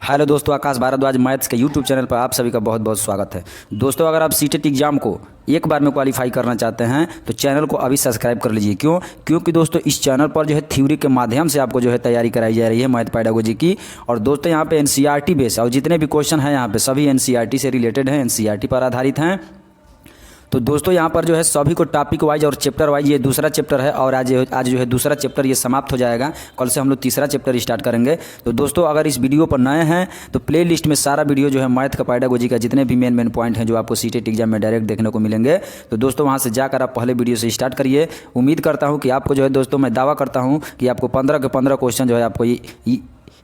Hello दोस्तों, आकाश Bhardwaj maths के YouTube channel पर आप सभी का बहुत बहुत स्वागत है। दोस्तों, अगर आप सीटेट एग्जाम को एक बार में क्वालिफाई करना चाहते हैं तो चैनल को अभी सब्सक्राइब कर लीजिए। क्योंकि दोस्तों इस चैनल पर जो है थ्योरी के माध्यम से आपको जो है तैयारी कराई जा रही है मैथ पेडागोजी की। और दोस्तों यहाँ पे एनसीईआरटी बेस और जितने भी क्वेश्चन हैं यहाँ पे सभी एनसीईआरटी से रिलेटेड हैं, एनसीईआरटी पर आधारित हैं। तो दोस्तों यहाँ पर जो है सभी को टॉपिक वाइज और चैप्टर वाइज, ये दूसरा चैप्टर है और आज जो है दूसरा चैप्टर ये समाप्त हो जाएगा। कल से हम लोग तीसरा चैप्टर स्टार्ट करेंगे। तो दोस्तों अगर इस वीडियो पर नए हैं तो प्ले लिस्ट में सारा वीडियो जो है मैथ का पेडागोजी का जितने भी मेन पॉइंट हैं जो आपको सीटेट एग्जाम में डायरेक्ट देखने को मिलेंगे, तो दोस्तों वहाँ से जाकर आप पहले वीडियो से स्टार्ट करिए। उम्मीद करता हूँ कि आपको जो है दोस्तों, मैं दावा करता हूँ कि आपको 15 के 15 क्वेश्चन जो है आपको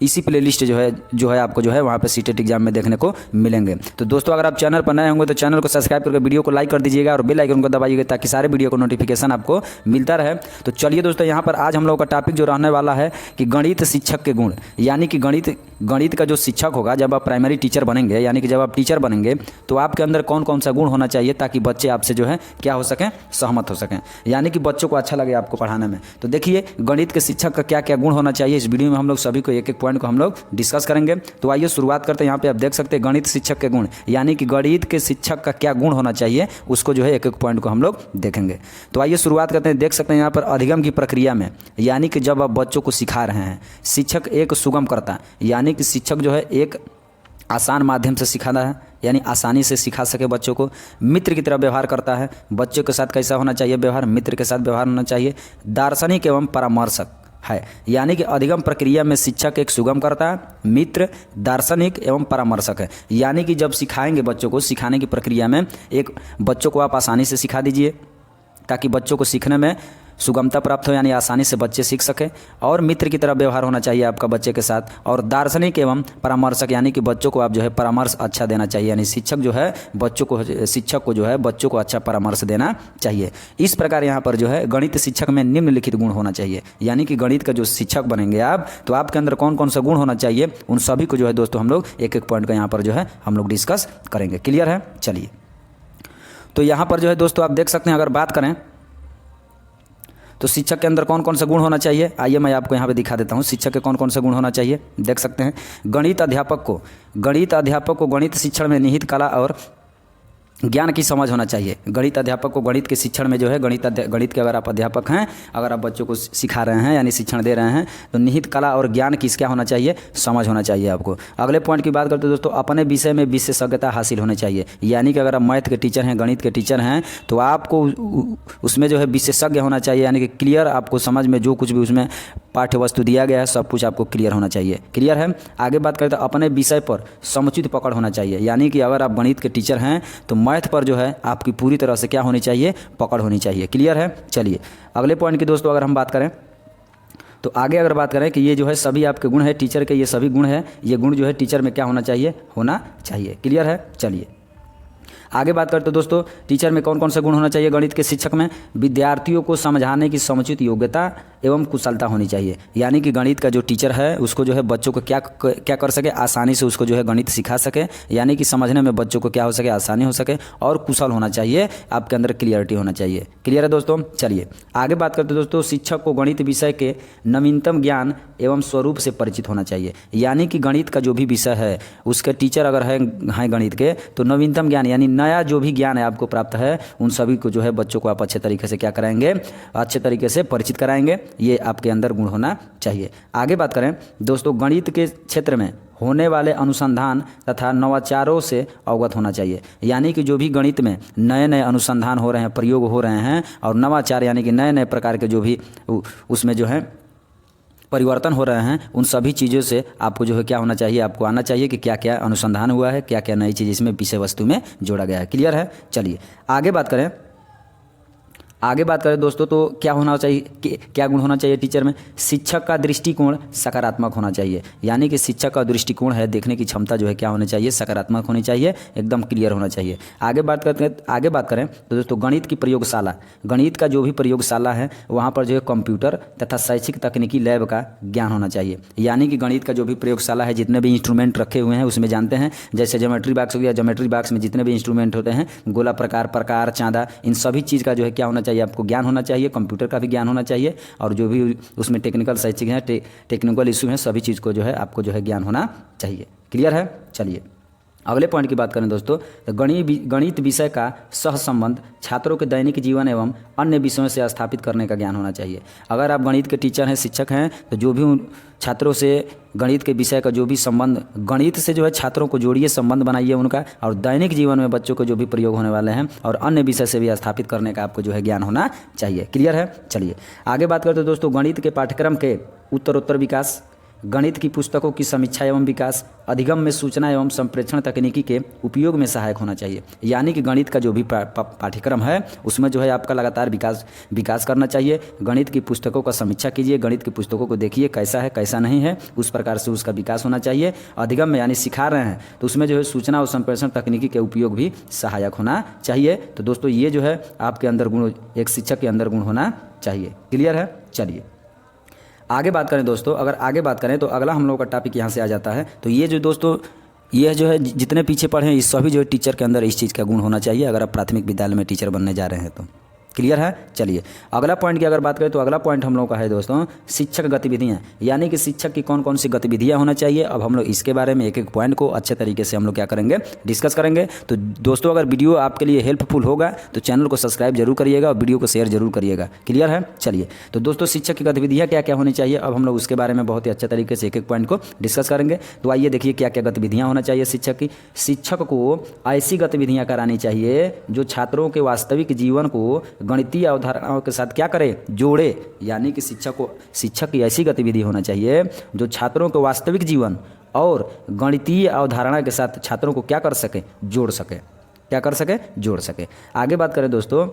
इसी प्लेलिस्ट जो है आपको जो है वहाँ पे सीटेट एग्जाम में देखने को मिलेंगे। तो दोस्तों अगर आप चैनल पर नए होंगे तो चैनल को सब्सक्राइब करके वीडियो को लाइक कर दीजिएगा और बेल आइकन को दबाइएगा ताकि सारे वीडियो को नोटिफिकेशन आपको मिलता रहे। तो चलिए दोस्तों, यहाँ पर आज हम लोगों का टॉपिक जो रहने वाला है कि गणित शिक्षक के गुण, यानी कि गणित का जो शिक्षक होगा जब आप प्राइमरी टीचर बनेंगे, यानी कि जब आप टीचर बनेंगे तो आपके अंदर कौन कौन सा गुण होना चाहिए ताकि बच्चे आपसे जो है क्या हो सकें, सहमत हो सकें, यानी कि बच्चों को अच्छा लगे आपको पढ़ाने में। तो देखिए गणित के शिक्षक का क्या क्या गुण होना चाहिए, इस वीडियो में हम लोग सभी को एक एक पॉइंट को हम लोग डिस्कस करेंगे। तो आइए शुरुआत करते हैं। यहाँ पे आप देख सकते हैं गणित शिक्षक के गुण, यानी कि गणित के शिक्षक का क्या गुण होना चाहिए, उसको जो है एक एक पॉइंट को हम लोग देखेंगे। तो आइए शुरुआत करते हैं। देख सकते हैं यहाँ पर अधिगम की प्रक्रिया में, यानी कि जब आप बच्चों को सिखा रहे हैं, शिक्षक एक सुगम करता, यानी कि शिक्षक जो है एक आसान माध्यम से सिखाना है, यानी आसानी से सिखा सके बच्चों को। मित्र की तरह व्यवहार करता है, बच्चों के साथ कैसा होना चाहिए व्यवहार, मित्र के साथ व्यवहार होना चाहिए। दार्शनिक एवं परामर्शक है, यानी कि अधिगम प्रक्रिया में शिक्षक एक सुगम करता है, मित्र, दार्शनिक एवं परामर्शक है। यानी कि जब सिखाएंगे बच्चों को, सिखाने की प्रक्रिया में एक बच्चों को आप आसानी से सिखा दीजिए ताकि बच्चों को सीखने में सुगमता प्राप्त हो, यानी आसानी से बच्चे सीख सके। और मित्र की तरह व्यवहार होना चाहिए आपका बच्चे के साथ। और दार्शनिक एवं परामर्शक, यानी कि बच्चों को आप जो है परामर्श अच्छा देना चाहिए, यानी शिक्षक को जो है बच्चों को अच्छा परामर्श देना चाहिए। इस प्रकार यहाँ पर जो है गणित शिक्षक में निम्नलिखित गुण होना चाहिए, यानी कि गणित का जो शिक्षक बनेंगे आप तो आपके अंदर कौन कौन सा गुण होना चाहिए, उन सभी को जो है दोस्तों हम लोग एक एक पॉइंट का यहाँ पर जो है हम लोग डिस्कस करेंगे। क्लियर है? चलिए, तो यहाँ पर जो है दोस्तों आप देख सकते हैं, अगर बात करें तो शिक्षक के अंदर कौन कौन सा गुण होना चाहिए, आइए मैं आपको यहाँ पे दिखा देता हूँ शिक्षक के कौन कौन से गुण होना चाहिए। देख सकते हैं गणित अध्यापक को गणित शिक्षण में निहित कला और ज्ञान की समझ होना चाहिए। गणित अध्यापक को गणित के शिक्षण में जो है गणित के अगर आप अध्यापक हैं, अगर आप बच्चों को सिखा रहे हैं यानी शिक्षण दे रहे हैं, तो निहित कला और ज्ञान की क्या होना चाहिए, समझ होना चाहिए आपको। अगले पॉइंट की बात करते हैं दोस्तों, अपने विषय में विशेषज्ञता हासिल होनी चाहिए, यानी कि अगर आप मैथ के टीचर हैं, गणित के टीचर हैं, तो आपको उसमें जो है विशेषज्ञ होना चाहिए, यानी कि क्लियर, आपको समझ में जो कुछ भी उसमें पाठ्य वस्तु दिया गया है सब कुछ आपको क्लियर होना चाहिए। क्लियर है? आगे बात करते हैं अपने विषय पर समुचित पकड़ होना चाहिए, यानी कि अगर आप गणित के टीचर हैं तो मैथ पर जो है आपकी पूरी तरह से क्या होनी चाहिए, पकड़ होनी चाहिए। क्लियर है? चलिए अगले पॉइंट की दोस्तों अगर हम बात करें तो आगे अगर बात करें कि ये जो है सभी आपके गुण है टीचर के, ये सभी गुण है, ये गुण जो है टीचर में क्या होना चाहिए, होना चाहिए। क्लियर है? चलिए आगे बात करते हैं दोस्तों, टीचर में कौन कौन से गुण होना चाहिए गणित के शिक्षक में। विद्यार्थियों को समझाने की समुचित योग्यता एवं कुशलता होनी चाहिए, यानी कि गणित का जो टीचर है उसको जो है बच्चों को क्या कर सके, आसानी से उसको जो है गणित सिखा सके, यानी कि समझने में बच्चों को क्या हो सके, आसानी हो सके, और कुशल होना चाहिए, आपके अंदर क्लियरिटी होना चाहिए। क्लियर है दोस्तों? चलिए आगे बात करते हैं दोस्तों, शिक्षक को गणित विषय के नवीनतम ज्ञान एवं स्वरूप से परिचित होना चाहिए, यानी कि गणित का जो भी विषय है उसके टीचर अगर हैं गणित के तो नवीनतम ज्ञान यानी नया जो भी ज्ञान है आपको प्राप्त है उन सभी को जो है बच्चों को आप अच्छे तरीके से क्या कराएंगे, अच्छे तरीके से परिचित कराएंगे। ये आपके अंदर गुण होना चाहिए। आगे बात करें दोस्तों, गणित के क्षेत्र में होने वाले अनुसंधान तथा नवाचारों से अवगत होना चाहिए, यानी कि जो भी गणित में नए नए अनुसंधान हो रहे हैं, प्रयोग हो रहे हैं, और नवाचार यानी कि नए नए प्रकार के जो भी उसमें जो है परिवर्तन हो रहे हैं, उन सभी चीज़ों से आपको जो है क्या होना चाहिए, आपको आना चाहिए कि क्या क्या अनुसंधान हुआ है, क्या क्या नई चीज़ इसमें विषय वस्तु में जोड़ा गया है। क्लियर है? चलिए आगे बात करें दोस्तों, तो क्या होना चाहिए, क्या गुण होना चाहिए टीचर में। शिक्षक का दृष्टिकोण सकारात्मक होना चाहिए, यानी कि शिक्षक का दृष्टिकोण है, देखने की क्षमता जो है क्या होनी चाहिए, सकारात्मक होनी चाहिए, एकदम क्लियर होना चाहिए। आगे बात करें तो दोस्तों गणित की प्रयोगशाला, गणित का जो भी प्रयोगशाला है वहाँ पर जो है कंप्यूटर तथा शैक्षिक तकनीकी लैब का ज्ञान होना चाहिए, यानी कि गणित का जो भी प्रयोगशाला है, जितने भी इंस्ट्रूमेंट रखे हुए हैं उसमें जानते हैं, जैसे ज्योमेट्री बॉक्स हो गया, ज्योमेट्री बॉक्स में जितने भी इंस्ट्रूमेंट होते हैं, गोला प्रकार, चांदा, इन सभी चीज़ का जो है क्या होना चाहिए, आपको ज्ञान होना चाहिए। कंप्यूटर का भी ज्ञान होना चाहिए, और जो भी उसमें टेक्निकल शैक्षिक है, टेक्निकल इशू है, सभी चीज़ को जो है आपको जो है ज्ञान होना चाहिए। क्लियर है। चलिए अगले पॉइंट की बात करें दोस्तों, तो गणित विषय का सह संबंध छात्रों के दैनिक जीवन एवं अन्य विषयों से स्थापित करने का ज्ञान होना चाहिए। अगर आप गणित के टीचर हैं, शिक्षक हैं, तो जो भी उन छात्रों से गणित के विषय का जो भी संबंध, गणित से जो है छात्रों को जोड़िए, संबंध बनाइए उनका, और दैनिक जीवन में बच्चों को जो भी प्रयोग होने वाले हैं और अन्य विषय से भी स्थापित करने का आपको जो है ज्ञान होना चाहिए। क्लियर है। चलिए आगे बात करते हैं दोस्तों, गणित के पाठ्यक्रम के उत्तरोत्तर विकास, गणित की पुस्तकों की समीक्षा एवं विकास, अधिगम में सूचना एवं संप्रेषण तकनीकी के उपयोग में सहायक होना चाहिए। यानी कि गणित का जो भी पाठ्यक्रम है उसमें जो है आपका लगातार विकास करना चाहिए। गणित की पुस्तकों का समीक्षा कीजिए, गणित की पुस्तकों को देखिए कैसा है कैसा नहीं है, उस प्रकार से उसका विकास होना चाहिए। अधिगम में यानी सिखा रहे हैं तो उसमें जो है सूचना और संप्रेषण तकनीकी के उपयोग भी सहायक होना चाहिए। तो दोस्तों ये जो है आपके अंदर गुण, एक शिक्षक के अंदर गुण होना चाहिए। क्लियर है। चलिए आगे बात करें दोस्तों, अगर आगे बात करें तो अगला हम लोगों का टॉपिक यहाँ से आ जाता है। तो ये जो दोस्तों, ये जो है जितने पीछे पढ़े हैं इस सभी जो है टीचर के अंदर इस चीज़ का गुण होना चाहिए, अगर आप प्राथमिक विद्यालय में टीचर बनने जा रहे हैं तो। क्लियर है। चलिए अगला पॉइंट की अगर बात करें तो अगला पॉइंट हम लोगों का है दोस्तों शिक्षक गतिविधियाँ, यानी कि शिक्षक की कौन कौन सी गतिविधियाँ होना चाहिए। अब हम लोग इसके बारे में एक एक पॉइंट को अच्छे तरीके से हम लोग क्या करेंगे, डिस्कस करेंगे। तो दोस्तों अगर वीडियो आपके लिए हेल्पफुल होगा तो चैनल को सब्सक्राइब जरूर करिएगा और वीडियो को शेयर जरूर करिएगा। क्लियर है। चलिए तो दोस्तों शिक्षक की गतिविधियाँ क्या क्या होनी चाहिए, अब हम लोग उसके बारे में बहुत ही अच्छे तरीके से एक एक पॉइंट को डिस्कस करेंगे। तो आइए देखिए क्या क्या गतिविधियाँ होना चाहिए शिक्षक की। शिक्षक को ऐसी गतिविधियाँ करानी चाहिए जो छात्रों के वास्तविक जीवन को गणितीय अवधारणा के साथ क्या करे, जोड़े। यानी कि शिक्षक की ऐसी गतिविधि होना चाहिए जो छात्रों के वास्तविक जीवन और गणितीय अवधारणा के साथ छात्रों को क्या कर सके, जोड़ सके। क्या कर सके, जोड़ सके। आगे बात करें दोस्तों,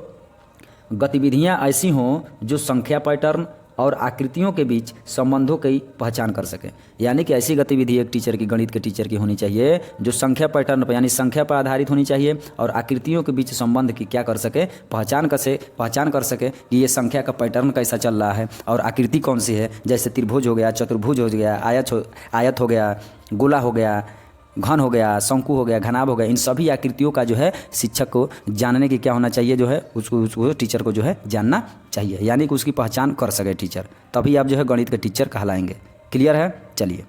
गतिविधियां ऐसी हों जो संख्या पैटर्न और आकृतियों के बीच संबंधों की पहचान कर सके। यानी कि ऐसी गतिविधि एक टीचर की, गणित के टीचर की होनी चाहिए जो संख्या पैटर्न पर यानी संख्या पर आधारित होनी चाहिए और आकृतियों के बीच संबंध की क्या कर सके, पहचान कर सके कि ये संख्या का पैटर्न कैसा चल रहा है और आकृति कौन सी है। जैसे त्रिभुज हो गया, चतुर्भुज हो गया, आयत हो गया, गोला हो गया, घन हो गया, शंकु हो गया, घनाभ हो गया, इन सभी आकृतियों का जो है शिक्षक को जानने की क्या होना चाहिए, जो है उसको टीचर को जो है जानना चाहिए। यानी कि उसकी पहचान कर सके टीचर, तभी आप जो है गणित के टीचर कहलाएंगे। क्लियर है। चलिए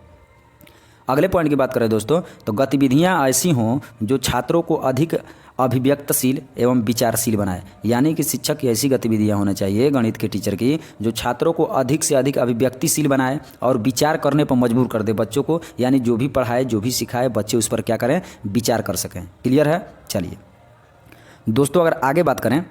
अगले पॉइंट की बात करें दोस्तों, तो गतिविधियां ऐसी हों जो छात्रों को अधिक अभिव्यक्तशील एवं विचारशील बनाए। यानी कि शिक्षक की ऐसी गतिविधियां होना चाहिए गणित के टीचर की जो छात्रों को अधिक से अधिक अभिव्यक्तिशील बनाए और विचार करने पर मजबूर कर दे बच्चों को। यानी जो भी पढ़ाए, जो भी सिखाए, बच्चे उस पर क्या करें, विचार कर सकें। क्लियर है। चलिए दोस्तों अगर आगे बात करें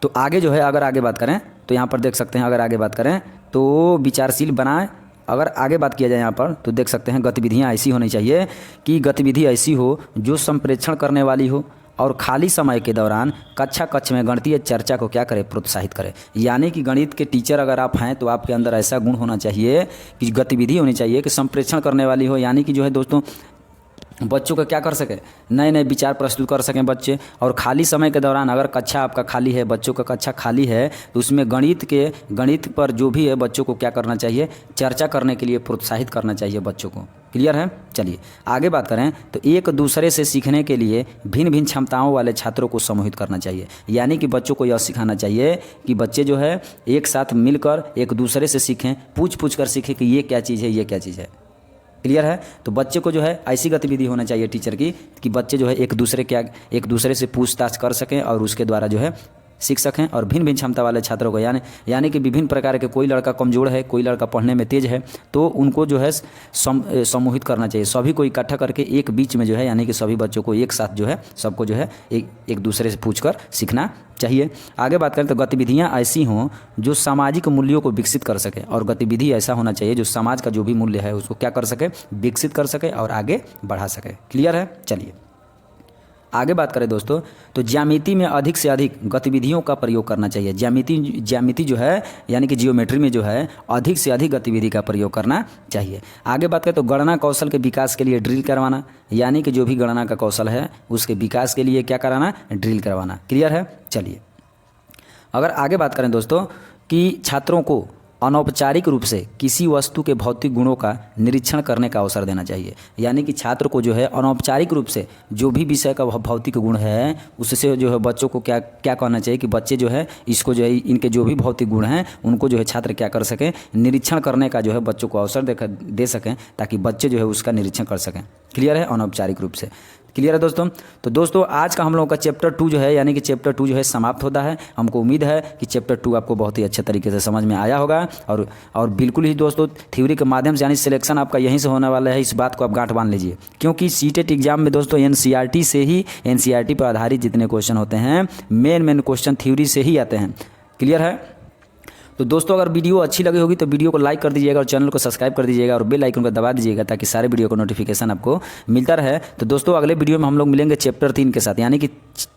तो आगे जो है, अगर आगे बात करें तो यहाँ पर देख सकते हैं, अगर आगे बात करें तो विचारशील बनाए। अगर आगे बात किया जाए यहाँ पर तो देख सकते हैं गतिविधियाँ ऐसी होनी चाहिए कि गतिविधि ऐसी हो जो संप्रेषण करने वाली हो और खाली समय के दौरान कक्ष में गणितीय चर्चा को क्या करे, प्रोत्साहित करे। यानी कि गणित के टीचर अगर आप हैं तो आपके अंदर ऐसा गुण होना चाहिए कि गतिविधि होनी चाहिए कि संप्रेषण करने वाली हो। यानी कि जो है दोस्तों बच्चों का क्या कर सके, नए नए विचार प्रस्तुत कर सकें बच्चे। और खाली समय के दौरान अगर कक्षा आपका खाली है, बच्चों का कक्षा खाली है, तो उसमें गणित पर जो भी है बच्चों को क्या करना चाहिए, चर्चा करने के लिए प्रोत्साहित करना चाहिए बच्चों को। क्लियर है। चलिए आगे बात करें तो एक दूसरे से सीखने के लिए भिन्न भिन्न क्षमताओं वाले छात्रों को समूहित करना चाहिए। यानी कि बच्चों को यह सिखाना चाहिए कि बच्चे जो है एक साथ मिलकर एक दूसरे से सीखें, पूछ कर सीखें कि ये क्या चीज़ है, ये क्या चीज़ है। क्लियर है। तो बच्चे को जो है ऐसी गतिविधि होना चाहिए टीचर की कि बच्चे जो है एक दूसरे से पूछताछ कर सकें और उसके द्वारा जो है सीख सकें। और भिन्न भिन्न क्षमता वाले छात्रों को यानी कि विभिन्न प्रकार के, कोई लड़का कमज़ोर है, कोई लड़का पढ़ने में तेज है, तो उनको जो है समूहित करना चाहिए। सभी को इकट्ठा करके एक बीच में जो है, यानी कि सभी बच्चों को एक साथ जो है सबको जो है एक दूसरे से पूछकर सीखना चाहिए। आगे बात करें तो गतिविधियाँ ऐसी हों जो सामाजिक मूल्यों को विकसित कर सके। और गतिविधि ऐसा होना चाहिए जो समाज का जो भी मूल्य है उसको क्या कर सके, विकसित कर सके और आगे बढ़ा सके। क्लियर है। चलिए आगे बात करें दोस्तों तो ज्यामिति में अधिक से अधिक गतिविधियों का प्रयोग करना चाहिए। ज्यामिति जो है यानी कि जियोमेट्री में जो है अधिक से अधिक गतिविधि का प्रयोग करना चाहिए। आगे बात करें तो गणना कौशल के विकास के लिए ड्रिल करवाना। यानी कि जो भी गणना का कौशल है उसके विकास के लिए क्या कराना, ड्रिल करवाना। क्लियर है। चलिए अगर आगे बात करें दोस्तों कि छात्रों को अनौपचारिक रूप से किसी वस्तु के भौतिक गुणों का निरीक्षण करने का अवसर देना चाहिए। यानी कि छात्र को जो है अनौपचारिक रूप से जो भी विषय का भौतिक गुण है उससे जो है बच्चों को क्या क्या कहना चाहिए कि बच्चे जो है इसको जो है इनके जो भी भौतिक गुण हैं उनको जो है छात्र क्या कर सकें, निरीक्षण करने का जो है बच्चों को अवसर दे सकें, ताकि बच्चे जो है उसका निरीक्षण कर सकें। क्लियर है? अनौपचारिक रूप से। क्लियर है दोस्तों? तो दोस्तों आज का हम लोगों का चैप्टर 2 जो है यानी कि चैप्टर 2 जो है समाप्त होता है। हमको उम्मीद है कि चैप्टर 2 आपको बहुत ही अच्छे तरीके से समझ में आया होगा और बिल्कुल ही दोस्तों थ्योरी के माध्यम से यानी सिलेक्शन आपका यहीं से होने वाला है। इस बात को आप गांठ बांध लीजिए, क्योंकि सीटेट एग्जाम में दोस्तों एनसीईआरटी से ही एनसीईआरटी पर आधारित जितने क्वेश्चन होते हैं मेन क्वेश्चन थ्योरी से ही आते हैं। क्लियर है? तो दोस्तों अगर वीडियो अच्छी लगी होगी तो वीडियो को लाइक कर दीजिएगा और चैनल को सब्सक्राइब कर दीजिएगा और बेल आइकन को दबा दीजिएगा ताकि सारे वीडियो का नोटिफिकेशन आपको मिलता रहे। तो दोस्तों अगले वीडियो में हम लोग मिलेंगे चैप्टर 3 के साथ, यानी कि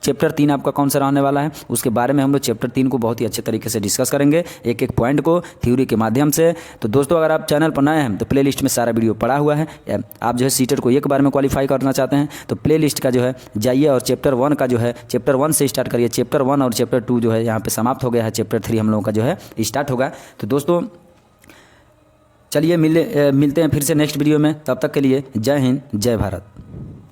चैप्टर 3 आपका कौन सा रहने वाला है उसके बारे में हम लोग चैप्टर 3 को बहुत ही अच्छे तरीके से डिस्कस करेंगे, एक एक पॉइंट को थ्योरी के माध्यम से। तो दोस्तों अगर आप चैनल पर नए हैं तो प्ले लिस्ट में सारा वीडियो पड़ा हुआ है। आप जो है सीटेट को एक बार में क्वालिफाई करना चाहते हैं तो प्ले लिस्ट का जो है जाइए और चैप्टर 1 का जो है चैप्टर 1 से स्टार्ट करिए। चैप्टर 1 और चैप्टर 2 जो है यहाँ पे समाप्त हो गया है, चैप्टर 3 हम लोगों का जो है स्टार्ट होगा। तो दोस्तों चलिए मिलते हैं फिर से नेक्स्ट वीडियो में। तब तक के लिए जय हिंद, जय भारत।